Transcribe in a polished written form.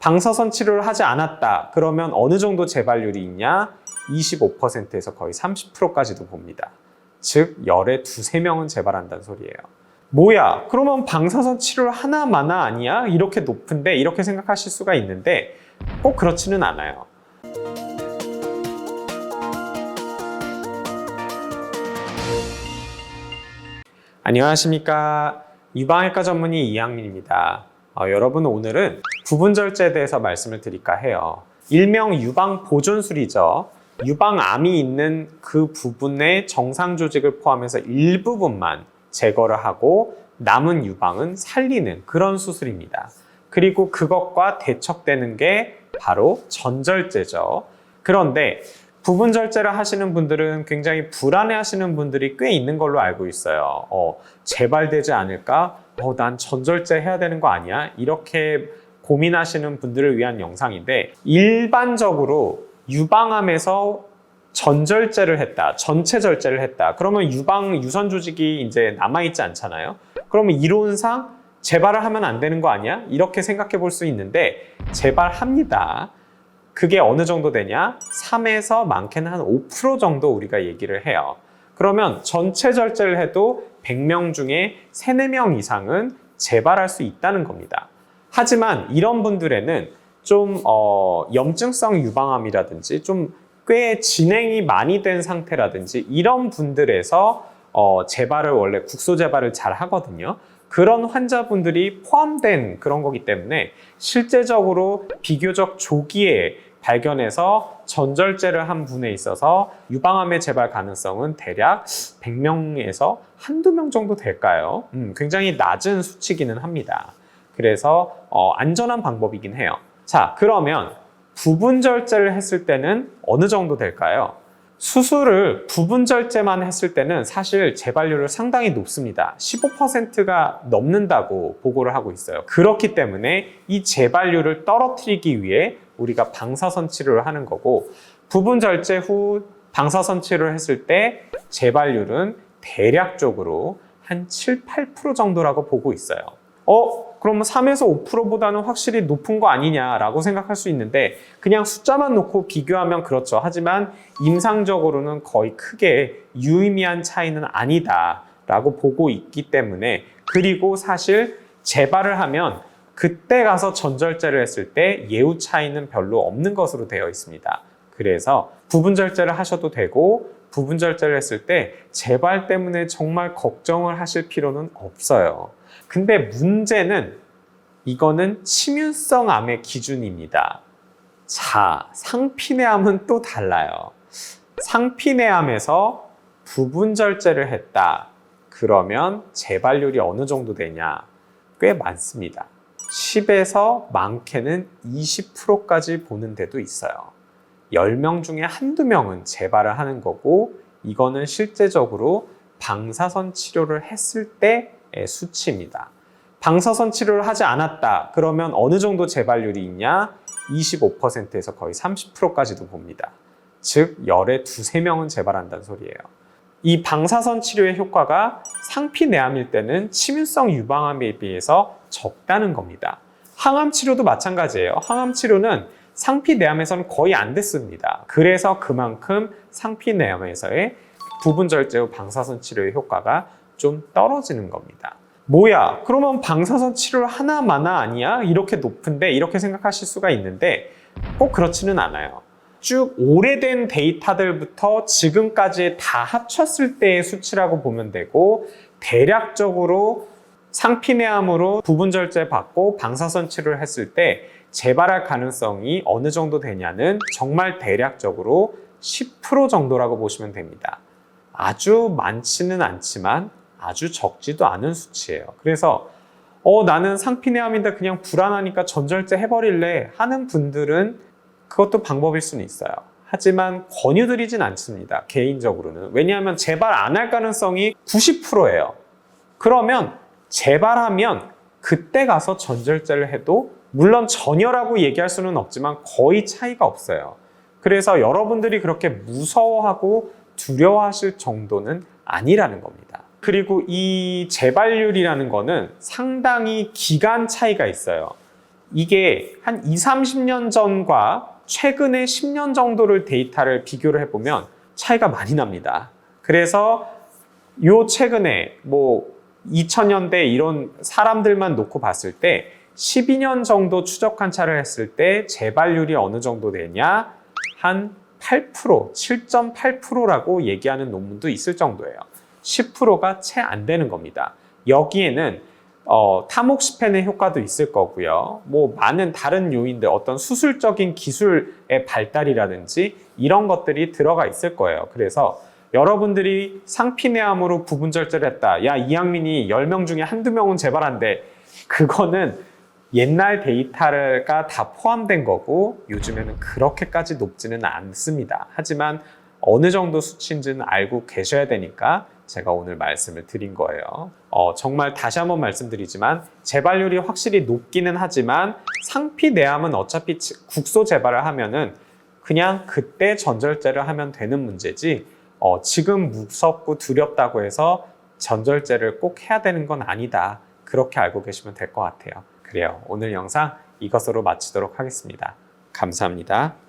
방사선 치료를 하지 않았다. 그러면 어느 정도 재발률이 있냐? 25%에서 거의 30%까지도 봅니다. 즉 열에 두세 명은 재발한다는 소리예요. 뭐야? 그러면 방사선 치료를 하나마나 아니야? 이렇게 높은데? 이렇게 생각하실 수가 있는데 꼭 그렇지는 않아요. 안녕하십니까? 유방외과 전문의 이항민입니다. 여러분 오늘은 부분절제에 대해서 말씀을 드릴까 해요. 일명 유방보존술이죠. 유방암이 있는 그 부분의 정상 조직을 포함해서 일부분만 제거를 하고 남은 유방은 살리는 그런 수술입니다. 그리고 그것과 대척되는 게 바로 전절제죠. 그런데 부분절제를 하시는 분들은 굉장히 불안해하시는 분들이 꽤 있는 걸로 알고 있어요. 재발되지 않을까? 난 전절제 해야 되는 거 아니야? 이렇게 고민하시는 분들을 위한 영상인데, 일반적으로 유방암에서 전절제를 했다, 전체 절제를 했다. 그러면 유방 유선 조직이 이제 남아있지 않잖아요. 그러면 이론상 재발을 하면 안 되는 거 아니야? 이렇게 생각해 볼 수 있는데 재발합니다. 그게 어느 정도 되냐? 3에서 많게는 한 5% 정도 우리가 얘기를 해요. 그러면 전체 절제를 해도 100명 중에 3, 4명 이상은 재발할 수 있다는 겁니다. 하지만 이런 분들에는 좀 염증성 유방암이라든지 좀 꽤 진행이 많이 된 상태라든지 이런 분들에서 재발을 원래 국소 재발을 잘 하거든요. 그런 환자분들이 포함된 그런 거기 때문에 실제적으로 비교적 조기에 발견해서 전절제를 한 분에 있어서 유방암의 재발 가능성은 대략 100명에서 한두 명 정도 될까요? 굉장히 낮은 수치기는 합니다. 그래서 안전한 방법이긴 해요. 자, 그러면 부분절제를 했을 때는 어느 정도 될까요? 수술을 부분절제만 했을 때는 사실 재발률을 상당히 높습니다. 15%가 넘는다고 보고를 하고 있어요. 그렇기 때문에 이 재발률을 떨어뜨리기 위해 우리가 방사선 치료를 하는 거고, 부분절제 후 방사선 치료를 했을 때 재발률은 대략적으로 한 7, 8% 정도라고 보고 있어요. 그러면 3에서 5%보다는 확실히 높은 거 아니냐라고 생각할 수 있는데, 그냥 숫자만 놓고 비교하면 그렇죠. 하지만 임상적으로는 거의 크게 유의미한 차이는 아니다라고 보고 있기 때문에, 그리고 사실 재발을 하면 그때 가서 전절제를 했을 때 예후 차이는 별로 없는 것으로 되어 있습니다. 그래서 부분절제를 하셔도 되고, 부분절제를 했을 때 재발 때문에 정말 걱정을 하실 필요는 없어요. 근데 문제는 이거는 침윤성 암의 기준입니다. 자, 상피내암은 또 달라요. 상피내암에서 부분절제를 했다. 그러면 재발률이 어느 정도 되냐? 꽤 많습니다. 10에서 많게는 20%까지 보는 데도 있어요. 10명 중에 한두 명은 재발을 하는 거고, 이거는 실제적으로 방사선 치료를 했을 때의 수치입니다. 방사선 치료를 하지 않았다. 그러면 어느 정도 재발률이 있냐? 25%에서 거의 30%까지도 봅니다. 즉 열에 두세 명은 재발한다는 소리예요. 이 방사선 치료의 효과가 상피내암일 때는 침윤성 유방암에 비해서 적다는 겁니다. 항암 치료도 마찬가지예요. 항암 치료는 상피내암에서는 거의 안 됐습니다. 그래서 그만큼 상피내암에서의 부분절제 후 방사선 치료의 효과가 좀 떨어지는 겁니다. 뭐야? 그러면 방사선 치료를 하나마나 아니야? 이렇게 높은데? 이렇게 생각하실 수가 있는데 꼭 그렇지는 않아요. 쭉 오래된 데이터들부터 지금까지 다 합쳤을 때의 수치라고 보면 되고, 대략적으로 상피내암으로 부분절제 받고 방사선 치료를 했을 때 재발할 가능성이 어느 정도 되냐는 정말 대략적으로 10% 정도라고 보시면 됩니다. 아주 많지는 않지만 아주 적지도 않은 수치예요. 그래서 나는 상피내암인데 그냥 불안하니까 전절제 해버릴래 하는 분들은 그것도 방법일 수는 있어요. 하지만 권유드리진 않습니다. 개인적으로는. 왜냐하면 재발 안 할 가능성이 90%예요. 그러면 재발하면 그때 가서 전절제를 해도, 물론 전혀라고 얘기할 수는 없지만 거의 차이가 없어요. 그래서 여러분들이 그렇게 무서워하고 두려워하실 정도는 아니라는 겁니다. 그리고 이 재발률이라는 거는 상당히 기간 차이가 있어요. 이게 한 2, 30년 전과 최근의 10년 정도를 데이터를 비교를 해보면 차이가 많이 납니다. 그래서 요 최근에 뭐 2000년대 이런 사람들만 놓고 봤을 때 12년 정도 추적 관찰을 했을 때 재발률이 어느 정도 되냐? 한 8%, 7.8%라고 얘기하는 논문도 있을 정도예요. 10%가 채 안 되는 겁니다. 여기에는 타목시펜의 효과도 있을 거고요. 뭐 많은 다른 요인들, 어떤 수술적인 기술의 발달이라든지 이런 것들이 들어가 있을 거예요. 그래서 여러분들이 상피내암으로 부분절제를 했다. 야, 이양민이 10명 중에 한두 명은 재발한대. 그거는 옛날 데이터가 다 포함된 거고 요즘에는 그렇게까지 높지는 않습니다. 하지만 어느 정도 수치인지는 알고 계셔야 되니까 제가 오늘 말씀을 드린 거예요. 정말 다시 한번 말씀드리지만 재발률이 확실히 높기는 하지만 상피내암은 어차피 국소 재발을 하면은 그냥 그때 전절제를 하면 되는 문제지 지금 무섭고 두렵다고 해서 전절제를 꼭 해야 되는 건 아니다. 그렇게 알고 계시면 될 것 같아요. 그래요. 오늘 영상 이것으로 마치도록 하겠습니다. 감사합니다.